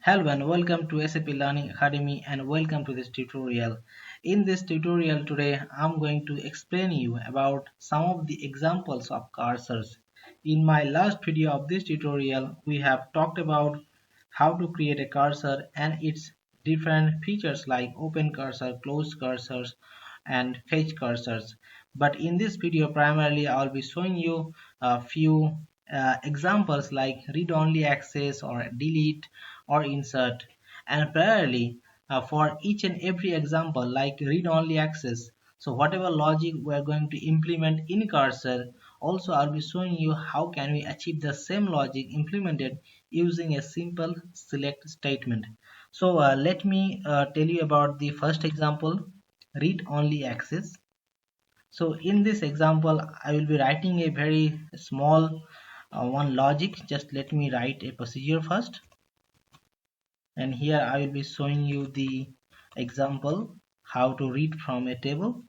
Hello and welcome to SAP Learning Academy and welcome to this tutorial. In this tutorial today, I'm going to explain you about some of the examples of cursors. In my last video of this tutorial, we have talked about how to create a cursor and its different features like open cursor, closed cursors, and fetch cursors. But in this video, primarily I'll be showing you a few examples like read-only access or delete or insert, and primarily for each and every example like read-only access, so whatever logic we are going to implement in cursor, also I'll be showing you how can we achieve the same logic implemented using a simple select statement. So let me tell you about the first example, read-only access. So in this example I will be writing a very small one logic. Just let me write a procedure first, and here I will be showing you the example how to read from a table.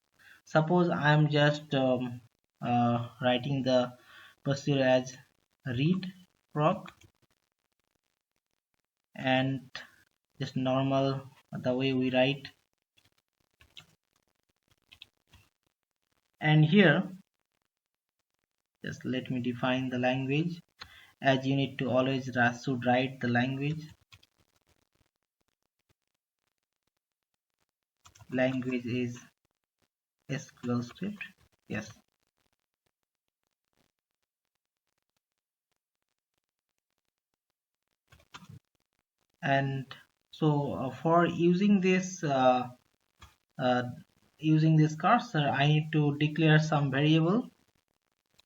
Suppose I am just writing the procedure as read proc and just normal the way we write, and here just let me define the language, as you need to always should write the language. Language is SQL script. Yes. And so for uh, using this cursor, I need to declare some variable.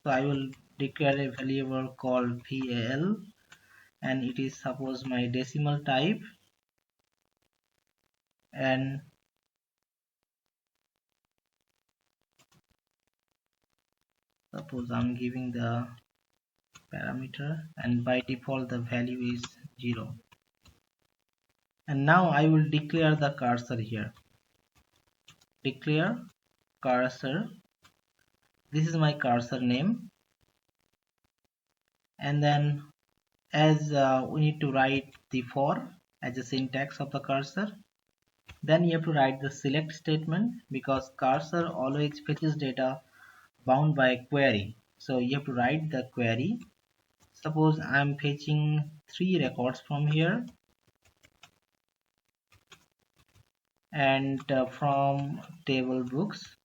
So I will declare a variable called val, and it is suppose my decimal type, and suppose I'm giving the parameter, and by default the value is 0. And now I will declare the cursor here. Declare cursor. This is my cursor name, and then as we need to write the for as a syntax of the cursor. Then you have to write the select statement, because cursor always fetches data bound by a query. So you have to write the query. Suppose I'm fetching 3 records from here, and from table books.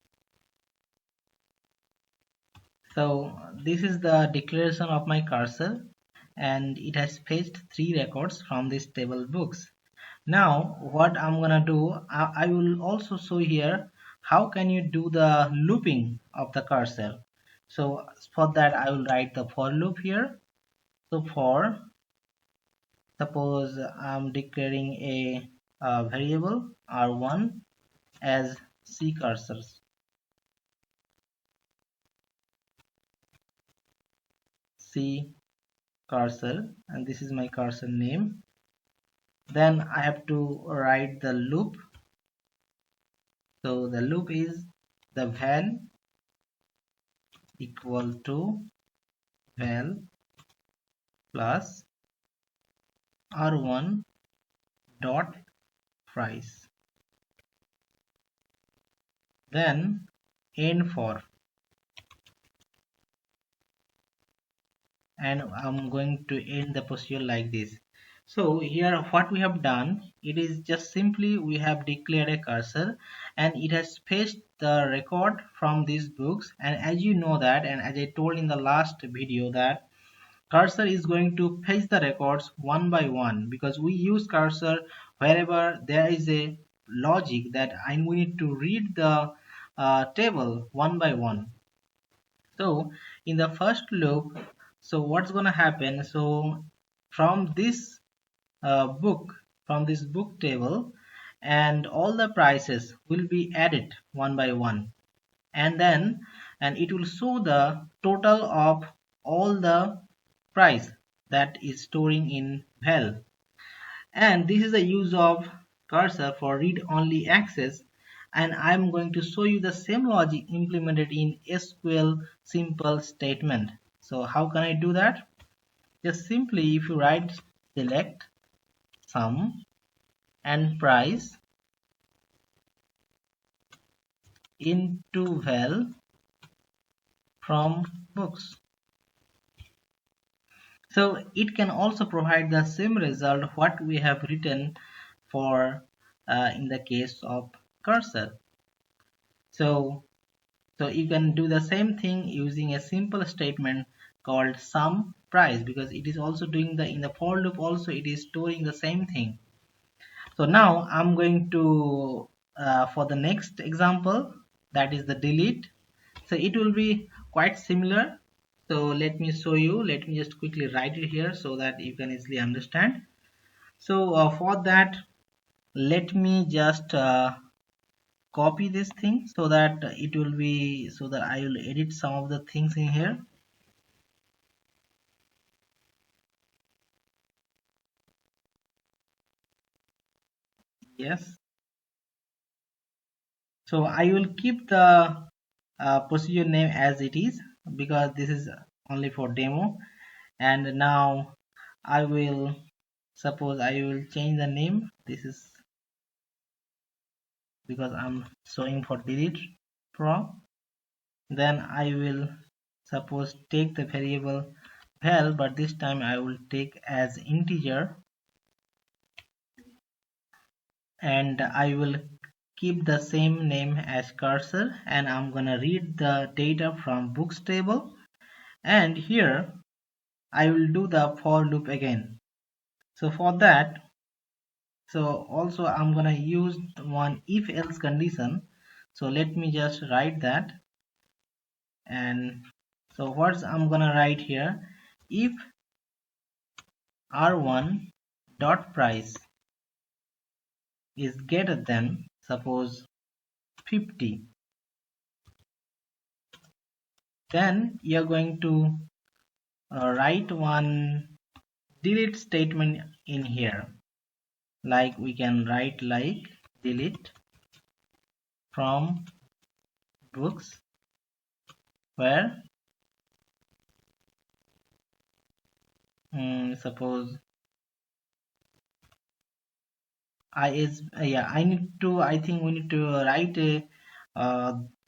So this is the declaration of my cursor, and it has fetched 3 records from this table books. Now what I'm gonna do, I will also show here how can you do the looping of the cursor. So for that I will write the for loop here. So for, suppose I'm declaring a variable r1 as c cursors, c cursor, and this is my cursor name. Then I have to write the loop. So the loop is the val equal to val plus r1 dot price, then end for, and I'm going to end the procedure like this. So here what we have done, it is just simply we have declared a cursor, and it has fetched the record from these books. And as you know that, and as I told in the last video, that cursor is going to fetch the records one by one, because we use cursor wherever there is a logic that we need to read the table one by one. So in the first loop, so what's gonna happen, so from this book, from this book table, and all the prices will be added one by one, and then and it will show the total of all the price that is storing in val. And this is the use of cursor for read only access, and I'm going to show you the same logic implemented in SQL simple statement. So how can I do that? Just simply if you write select sum and price into val from books. So it can also provide the same result what we have written for in the case of cursor. So you can do the same thing using a simple statement called sum price, because it is also doing the in the for loop also it is storing the same thing. So now I'm going to for the next example, that is the delete. So it will be quite similar. So let me show you. Let me just quickly write it here so that you can easily understand. So for that, let me just copy this thing so that it will be, so that I will edit some of the things in here. Yes. So I will keep the procedure name as it is, because this is only for demo. And now I will, suppose I will change the name. This is because I'm showing for delete from. Then I will suppose take the variable val, but this time I will take as integer, and I will keep the same name as cursor, and I'm gonna read the data from books table, and here I will do the for loop again. So for that, so also I'm gonna use one if else condition. So let me just write that. And so what I'm gonna write here, if r1 dot price is greater than suppose 50, then you're going to write one delete statement in here, like we can write like delete from books where suppose I think we need to write a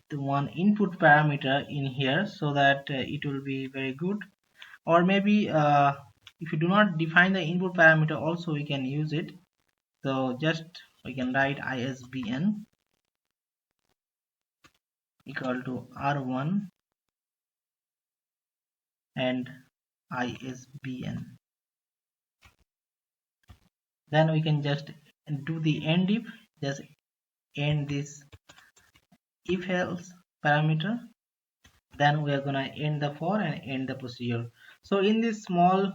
the one input parameter in here so that it will be very good. Or maybe if you do not define the input parameter also we can use it. So just we can write ISBN equal to R1 and ISBN. Then we can just do the end if, just end this if else parameter. Then we are gonna end the for and end the procedure. So in this small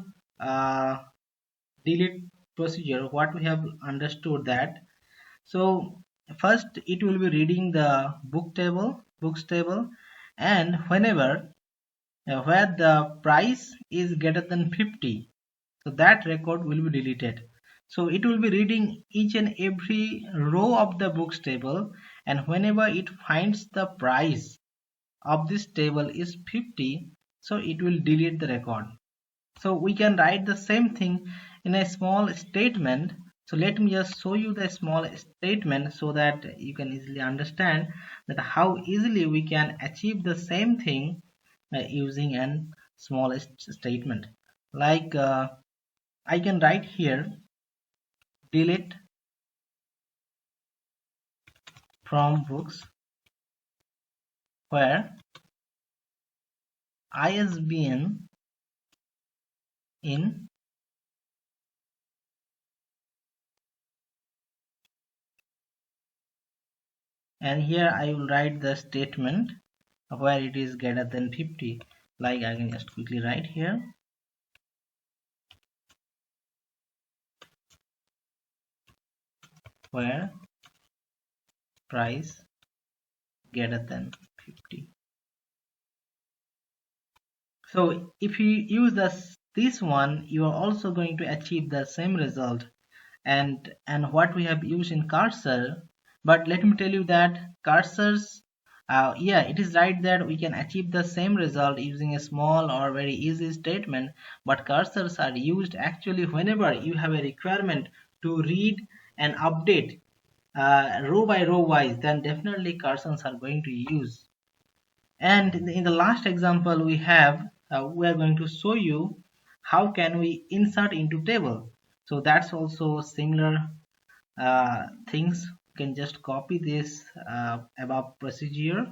delete procedure, what we have understood that, so first it will be reading the books table, and whenever where the price is greater than 50, so that record will be deleted. So it will be reading each and every row of the books table, and whenever it finds the price of this table is 50, so it will delete the record. So we can write the same thing in a small statement. So let me just show you the small statement so that you can easily understand that how easily we can achieve the same thing using a small statement. Like I can write here delete from books where ISBN in and here I will write the statement where it is greater than 50. Like I can just quickly write here where price greater than 50. So if you use this one, you are also going to achieve the same result and what we have used in cursor. But let me tell you that cursors, yeah, it is right that we can achieve the same result using a small or very easy statement, but cursors are used actually whenever you have a requirement to read and update row by row wise, then definitely cursors are going to use. And in the last example we have, we are going to show you how can we insert into table. So that's also similar things. You can just copy this above procedure,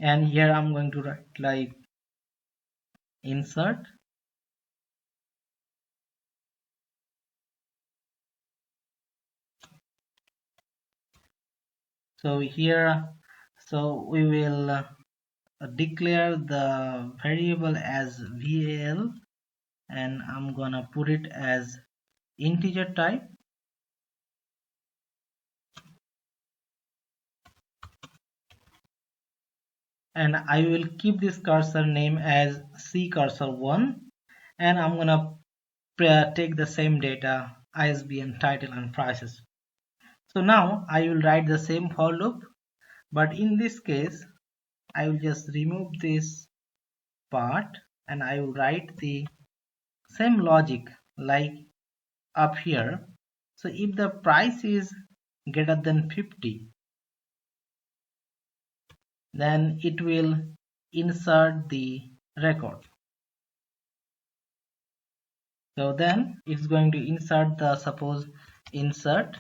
and here I'm going to write like insert. So here, so we will declare the variable as val, and I'm gonna put it as integer type, and I will keep this cursor name as ccursor1, and I'm gonna take the same data, ISBN, title and prices. So now I will write the same for loop, but in this case I will just remove this part and I will write the same logic like up here. So if the price is greater than 50, then it will insert the record. So then it's going to insert the, suppose insert,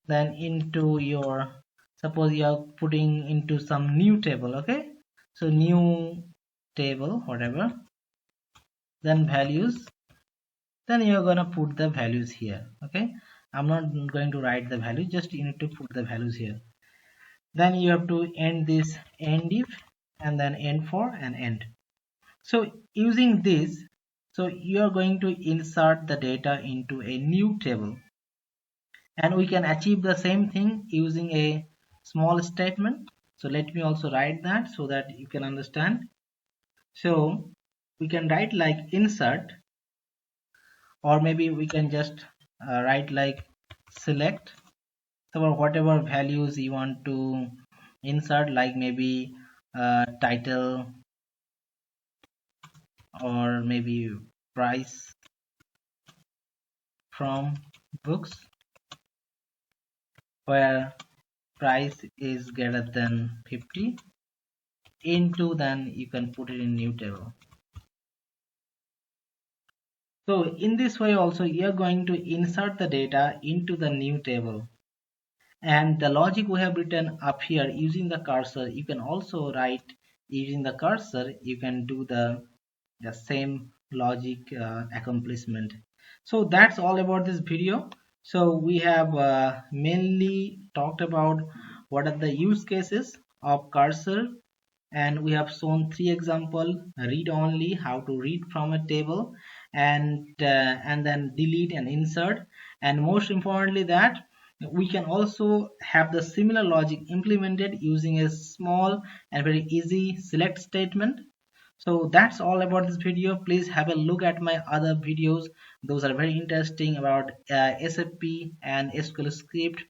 then into your, suppose you are putting into some new table, okay, so new table whatever, then values, then you're gonna put the values here, okay. I'm not going to write the value, just you need to put the values here. Then you have to end this end if, and then end for and end. So using this, so you are going to insert the data into a new table, and we can achieve the same thing using a small statement. So let me also write that so that you can understand. So we can write like insert, or maybe we can just write like select, so whatever values you want to insert, like maybe title, or maybe price from books, where price is greater than 50, into, then you can put it in new table. So in this way also you are going to insert the data into the new table, and the logic we have written up here using the cursor, you can also write using the cursor, you can do the same logic accomplishment. So that's all about this video. So we have mainly talked about what are the use cases of cursor, and we have shown 3 examples: read only, how to read from a table, and then delete and insert, and most importantly that we can also have the similar logic implemented using a small and very easy select statement. So that's all about this video. Please have a look at my other videos, those are very interesting about SFP and SQL script.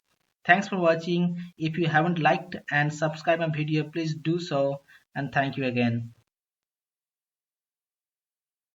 Thanks for watching. If you haven't liked and subscribed my video, please do so, and thank you again.